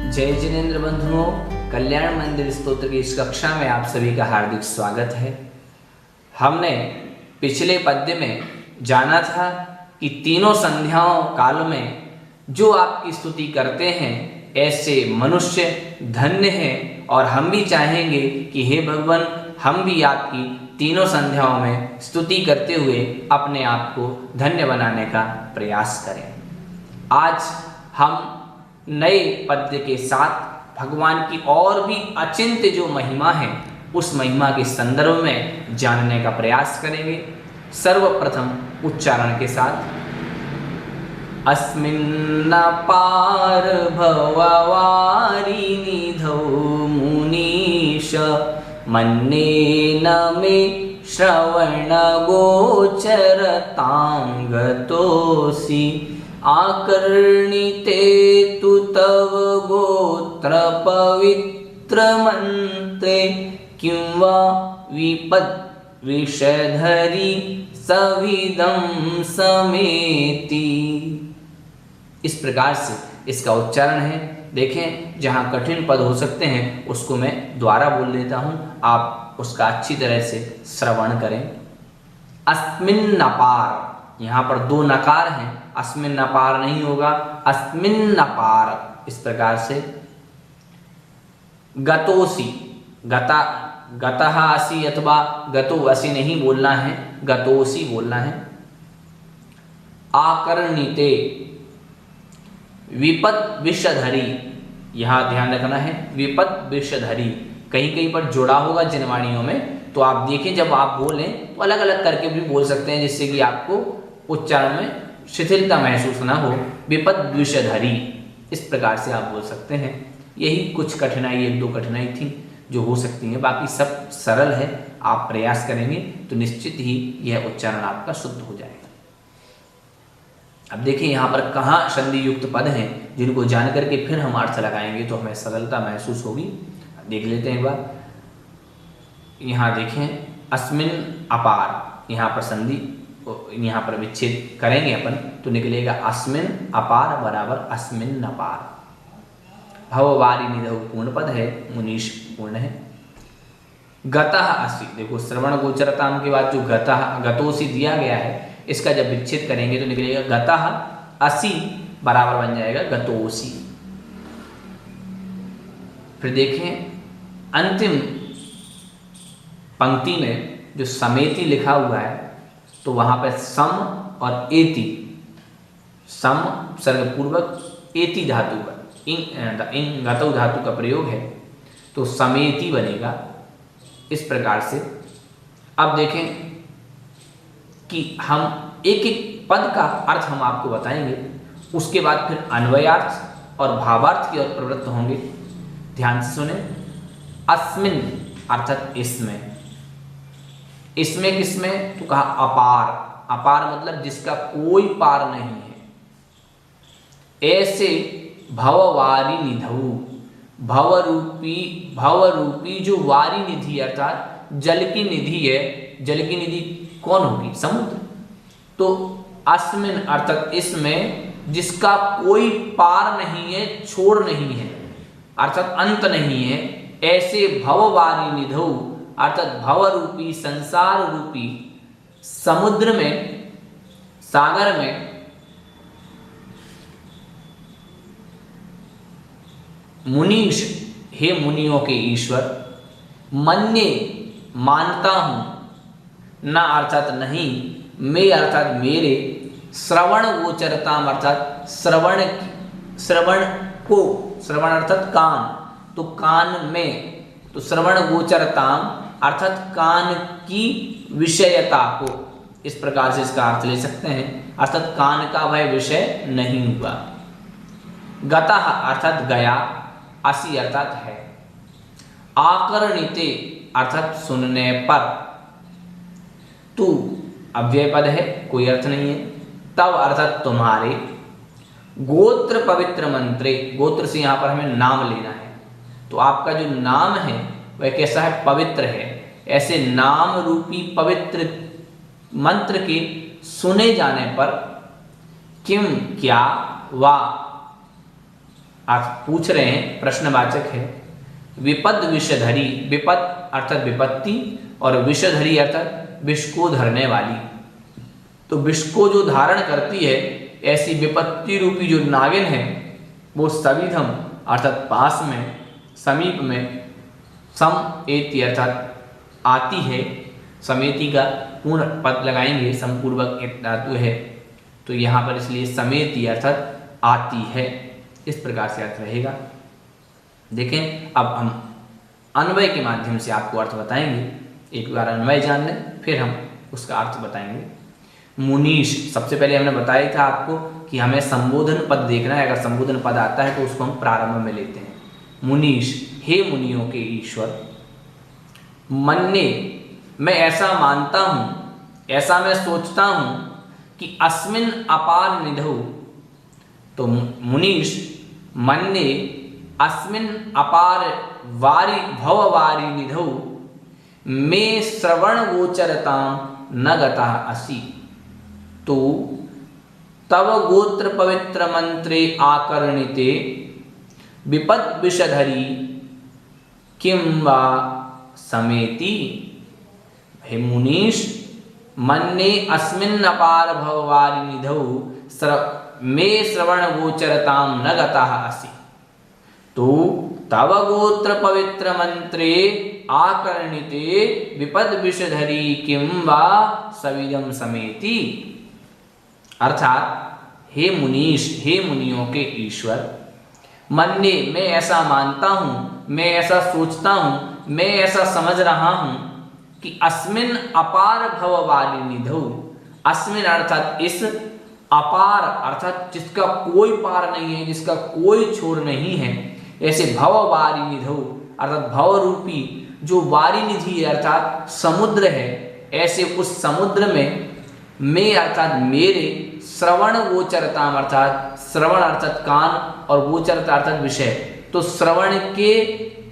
जय जिनेन्द्र बंधुओं, कल्याण मंदिर स्तोत्र की इस कक्षा में आप सभी का हार्दिक स्वागत है। हमने पिछले पद्य में जाना था कि तीनों संध्याओं काल में जो आपकी स्तुति करते हैं ऐसे मनुष्य धन्य हैं, और हम भी चाहेंगे कि हे भगवान, हम भी आपकी तीनों संध्याओं में स्तुति करते हुए अपने आप को धन्य बनाने का प्रयास करें। आज हम नए पद्य के साथ भगवान की और भी अचिंत्य जो महिमा है उस महिमा के संदर्भ में जानने का प्रयास करेंगे। सर्वप्रथम उच्चारण के साथ, अस्मिन्नपार भववारि निधौ मुनीश मन्येन मे श्रवण गोचरतां गतोऽसि आकर्णिते तु तव गोत्र पवित्र मंत्रे किं वा विपद विषधरी सविदं समेति। इस प्रकार से इसका उच्चारण है। देखें, जहाँ कठिन पद हो सकते हैं उसको मैं द्वारा बोल देता हूँ, आप उसका अच्छी तरह से श्रवण करें। अस्मिन् नपार, यहाँ पर दो नकार हैं, अस्मिन् नपार नहीं होगा, अस्मिन् नपार। इस प्रकार से गतोसी, गतः असि अथवा गतो असि नहीं बोलना है, गतोसी बोलना है। आकर्णिते विपद विषधरी, यहाँ ध्यान रखना है, विपद विषधरी कहीं कहीं पर जुड़ा होगा जिन वाणियों में, तो आप देखें जब आप बोलें तो अलग अलग करके भी बोल सकते हैं जिससे कि आपको उच्चारण में शिथिलता महसूस ना हो। विपद विषधरी, इस प्रकार से आप बोल सकते हैं। यही कुछ कठिनाई, एक दो कठिनाई थी जो हो सकती हैं, बाकी सब सरल है। आप प्रयास करेंगे तो निश्चित ही यह उच्चारण आपका शुद्ध हो जाएगा। अब देखिए यहाँ पर कहाँ संधि युक्त पद हैं जिनको जान करके फिर हम अर्थ लगाएंगे तो हमें सरलता महसूस होगी। देख लेते हैं एक बार। यहाँ देखें, अस्मिन् अपार, यहाँ पर संधि, यहाँ पर विच्छेद करेंगे अपन तो निकलेगा अस्मिन् अपार बराबर अस्मिन् अपार। भववारि निधौ पूर्ण पद है, मुनीश पूर्ण है। गतः असि, देखो श्रवण गोचरताम के बाद जो गतोसी दिया गया है इसका जब विच्छेद करेंगे तो निकलेगा गतः असि बराबर बन जाएगा गतोसी। फिर देखें अंतिम पंक्ति में जो समेति लिखा हुआ है तो वहां पर सम और एति, सम सर्ग पूर्वक एति धातु का इन गतौ धातु का प्रयोग है तो समेति बनेगा। इस प्रकार से अब देखें कि हम एक एक पद का अर्थ हम आपको बताएंगे, उसके बाद फिर अन्वयार्थ और भावार्थ की ओर प्रवृत्त होंगे। ध्यान से सुने। अस्मिन् अर्थात इसमें, इसमें किसमें तो कहा अपार, अपार मतलब जिसका कोई पार नहीं है। ऐसे भववारि निधौ, भवरूपी जो वारी निधि अर्थात जल की निधि है, जल की निधि कौन होगी? समुद्र। तो अस्मिन् अर्थात इसमें जिसका कोई पार नहीं है, छोड़ नहीं है, अर्थात अंत नहीं है, ऐसे भववारि निधौ अर्थात भवरूपी संसार रूपी समुद्र में, सागर में मुनीश, हे मुनियों के ईश्वर, मन्ये मानता हूं, ना अर्थात नहीं, मैं अर्थात मेरे, श्रवण गोचरताम अर्थात श्रवण को, श्रवण अर्थात कान, तो कान में, तो श्रवण गोचरताम अर्थात कान की विषयता को, इस प्रकार से इसका अर्थ ले सकते हैं, अर्थात कान का वह विषय नहीं हुआ। गतः अर्थात गया, असि अर्थात है। आकर्णिते अर्थात सुनने पर, तू अव्यय पद है, कोई अर्थ नहीं है। तब अर्थात तुम्हारे, गोत्र पवित्र मंत्रे, गोत्र से यहाँ पर हमें नाम लेना है, तो आपका जो नाम है वह कैसा है? पवित्र है। ऐसे नाम रूपी पवित्र मंत्र के सुने जाने पर किम क्या वा आप पूछ रहे हैं, प्रश्नवाचक है। विपद विषधरी, विपद अर्थात विपत्ति और विषधरी अर्थात विष को धरने वाली। तो विष को जो धारण करती है ऐसी विपत्ति रूपी जो नागिन है वो सविधम अर्थात पास में, समीप में, सम एति अर्थात आती है। समेति का पूर्ण पद लगाएंगे, समपूर्वक एक धातु है तो यहाँ पर इसलिए समेति अर्थात आती है, इस प्रकार से अर्थ रहेगा। देखें अब हम अन्वय के माध्यम से आपको अर्थ बताएंगे। एक बार अन्वय जान लें फिर हम उसका अर्थ बताएंगे। मुनीश, सबसे पहले हमने बताया था आपको कि हमें संबोधन पद देखना है। अगर संबोधन पद आता है तो उसको हम प्रारंभ में लेते हैं। मुनीश, हे मुनियों के ईश्वर। मन्ने, मैं ऐसा मानता हूँ, ऐसा मैं सोचता हूँ कि अस्मिन अपार निधौ। तो मुनीश, मन्ने अस्मिन अपार वारी भववारी निधौ मे श्रवण गोचरतां न गतः असि। तो तव गोत्र पवित्र मंत्रे आकर्णिते विपद विषधरी किं वा समेति। हे मुनीश, मन्ने अस्मिन् अपार भववारी निधौ मे श्रवण गोचरतां न गतः असि। तो तव गोत्र पवित्र मंत्रे आकर्णिते विपद विषधरी किं वा सविदम समेति। अर्थात हे मुनीश, हे मुनियों के ईश्वर। मन्ने, मैं ऐसा मानता हूँ, मैं ऐसा सोचता हूँ, मैं ऐसा समझ रहा हूँ कि अस्मिन अपार भववारी निधौ। अस्मिन अर्थात इस, अपार अर्थात जिसका कोई पार नहीं है, जिसका कोई छोर नहीं है, ऐसे भववारी निधौ अर्थात भव रूपी जो वारी निधि है अर्थात समुद्र है, ऐसे उस समुद्र में मैं अर्थात मेरे श्रवण गोचरताम अर्थात श्रवण अर्थात कान और गोचरता अर्थात विषय। तो श्रवण के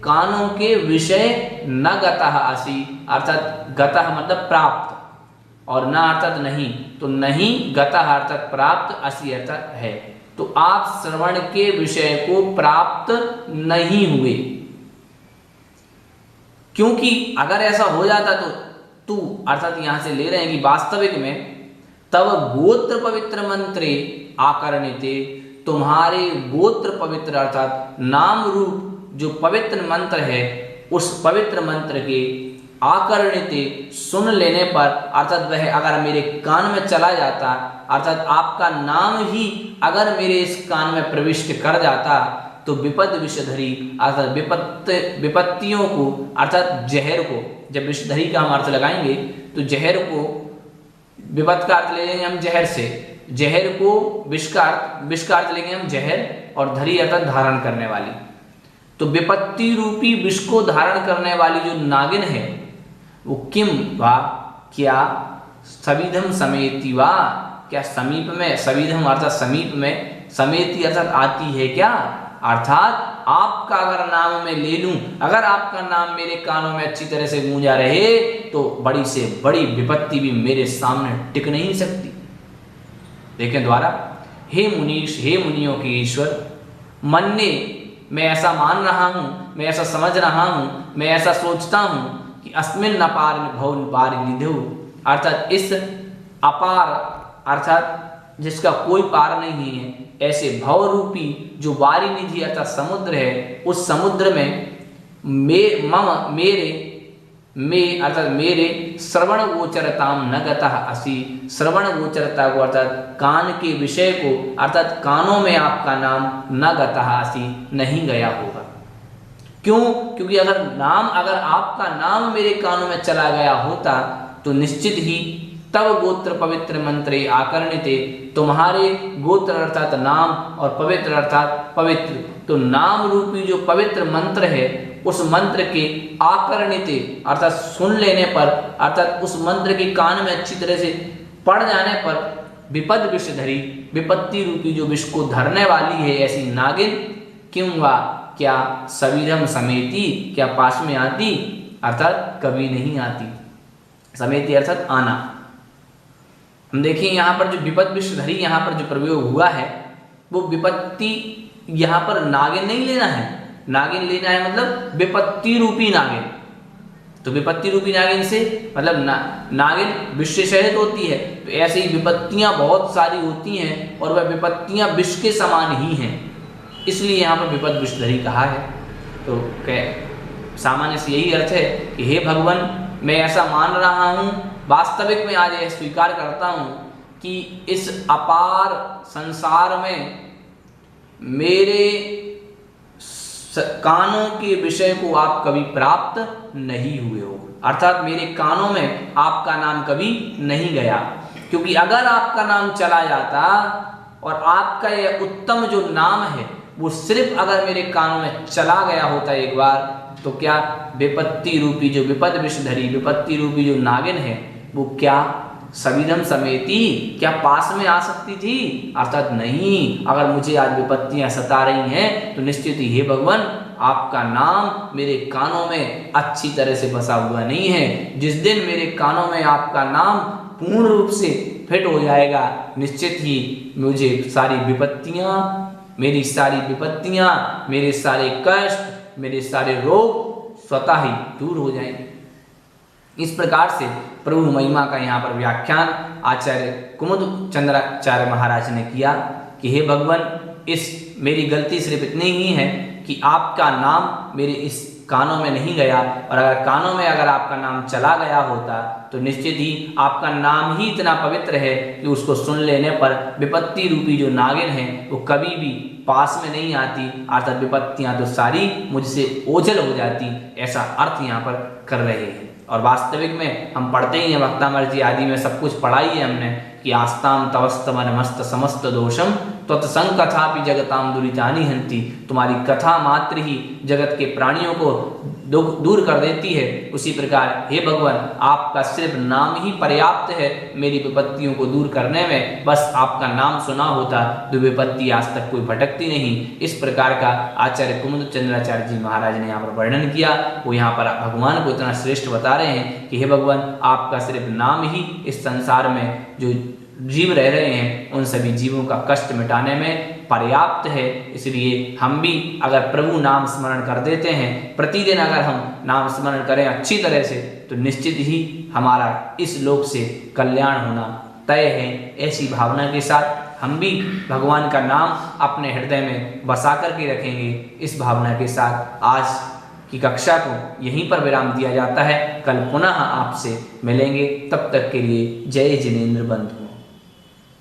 कानों के विषय न गतः असि अर्थात गतः मतलब प्राप्त और न अर्थात नहीं, तो नहीं गतः अर्थात प्राप्त, असि अर्थात है। तो आप श्रवण के विषय को प्राप्त नहीं हुए, क्योंकि अगर ऐसा हो जाता तो तू अर्थात यहां से ले रहे हैं कि वास्तविक में तब गोत्र पवित्र मंत्रे आकर्णिते, तुम्हारे गोत्र पवित्र अर्थात नाम रूप जो पवित्र मंत्र है उस पवित्र मंत्र के आकर्णिते सुन लेने पर अर्थात वह अगर मेरे कान में चला जाता अर्थात आपका नाम ही अगर मेरे इस कान में प्रविष्ट कर जाता तो विपद विषधरी अर्थात विपत्तियों को अर्थात जहर को, जब विषधरी का हम अर्थ लगाएंगे तो जहर को, विपद का अर्थ ले लेंगे हम जहर से, जहर को विष का अर्थ लेंगे हम जहर और धरी अर्थात धारण करने वाली। तो विपत्ति रूपी विष को धारण करने वाली जो नागिन है वो किम वा क्या, सविधम समेति वा क्या समीप में, सविधम अर्थात समीप में, समेति अर्थात आती है क्या, अर्थात आपका अगर नाम मैं ले लूं, अगर आपका नाम मेरे कानों में अच्छी तरह से गूंजा रहे तो बड़ी से बड़ी विपत्ति भी मेरे सामने टिक नहीं सकती। देखें द्वारा, हे मुनीश, हे मुनियों के ईश्वर। मन्ने, मैं ऐसा मान रहा हूँ, मैं ऐसा समझ रहा हूँ, मैं ऐसा सोचता हूँ कि अस्मिन अपार भववारी निधौ अर्थात इस अपार अर्थात जिसका कोई पार नहीं है, ऐसे भव रूपी जो वारी निधि अर्थात समुद्र है, उस समुद्र में मेरे अर्थात मेरे श्रवण गोचरताम न गतः असि, श्रवण गोचरता को अर्थात कान के विषय को अर्थात कानों में आपका नाम न गतः असि नहीं गया होगा। क्यों? क्योंकि अगर आपका नाम मेरे कानों में चला गया होता तो निश्चित ही तब गोत्र पवित्र मंत्रे आकर्णिते, तुम्हारे गोत्र अर्थात नाम और पवित्र अर्थात पवित्र, तो नाम रूपी जो पवित्र मंत्र है उस मंत्र के आकर्णिते अर्थात सुन लेने पर अर्थात उस मंत्र के कान में अच्छी तरह से पड़ जाने पर विपद विषधरी, विपत्ति रूपी जो विष को धरने वाली है ऐसी नागिन क्यों वा क्या सविधम समेति क्या पास में आती अर्थात कभी नहीं आती। समेति अर्थात आना। हम देखिए यहाँ पर जो विपद विषधरी यहाँ पर जो प्रयोग हुआ है वो विपत्ति यहाँ पर नागिन नहीं लेना है, नागिन लेना है मतलब विपत्ति रूपी नागिन। तो विपत्ति रूपी नागिन से मतलब नागिन विष से शहित होती है, तो ऐसे ही विपत्तियां बहुत सारी होती हैं और वह विपत्तियां विष के समान ही हैं, इसलिए यहाँ पर विपद विषधरी कहा है। तो सामान्य से यही अर्थ है कि हे भगवान, मैं ऐसा मान रहा हूँ, वास्तविक में आज यह स्वीकार करता हूँ कि इस अपार संसार में मेरे कानों के विषय को आप कभी प्राप्त नहीं हुए हो, अर्थात मेरे कानों में आपका नाम कभी नहीं गया। क्योंकि अगर आपका नाम चला जाता और आपका यह उत्तम जो नाम है वो सिर्फ अगर मेरे कानों में चला गया होता एक बार, तो क्या विपत्ति रूपी जो विपद विषधरी विपत्ति रूपी जो नागिन है वो क्या सविधम समेती क्या पास में आ सकती थी? अर्थात नहीं। अगर मुझे आज विपत्तियां सता रही हैं तो निश्चित ही हे भगवान, आपका नाम मेरे कानों में अच्छी तरह से बसा हुआ नहीं है। जिस दिन मेरे कानों में आपका नाम पूर्ण रूप से फिट हो जाएगा, निश्चित ही मुझे सारी विपत्तियां, मेरी सारी विपत्तियां, मेरे सारे कष्ट, मेरे सारे रोग स्वतः ही दूर हो जाएंगे। इस प्रकार से प्रभु महिमा का यहाँ पर व्याख्यान आचार्य कुमुद चंद्राचार्य महाराज ने किया कि हे भगवान, इस मेरी गलती सिर्फ इतनी ही है कि आपका नाम मेरे इस कानों में नहीं गया, और अगर कानों में अगर आपका नाम चला गया होता तो निश्चित ही आपका नाम ही इतना पवित्र है कि उसको सुन लेने पर विपत्ति रूपी जो नागिन है वो कभी भी पास में नहीं आती, अर्थात विपत्तियां तो सारी मुझसे ओझल हो जाती, ऐसा अर्थ यहाँ पर कर रहे हैं। और वास्तविक में हम पढ़ते ही हैं, वक्तामर जी आदि में सब कुछ पढ़ा ही है हमने कि आस्ताम तवस्तमन मस्त समस्त दोषम त्वत्संग कथापि जगताम दुरितानि हंति। तुम्हारी कथा मात्र ही जगत के प्राणियों को दुख दूर कर देती है। उसी प्रकार हे भगवान, आपका सिर्फ नाम ही पर्याप्त है मेरी विपत्तियों को दूर करने में। बस आपका नाम सुना होता तो विपत्ति आज तक कोई भटकती नहीं। इस प्रकार का आचार्य कुमुद चंद्राचार्य जी महाराज ने यहाँ पर वर्णन किया। वो यहाँ पर भगवान को इतना श्रेष्ठ बता रहे हैं कि हे भगवान, आपका सिर्फ नाम ही इस संसार में जो जीव रह रहे हैं उन सभी जीवों का कष्ट मिटाने में पर्याप्त है। इसलिए हम भी अगर प्रभु नाम स्मरण कर देते हैं, प्रतिदिन अगर हम नाम स्मरण करें अच्छी तरह से, तो निश्चित ही हमारा इस लोक से कल्याण होना तय है। ऐसी भावना के साथ हम भी भगवान का नाम अपने हृदय में बसा कर के रखेंगे। इस भावना के साथ आज की कक्षा को यहीं पर विराम दिया जाता है। कल पुनः आपसे मिलेंगे, तब तक के लिए जय जिनेंद्र बंधु।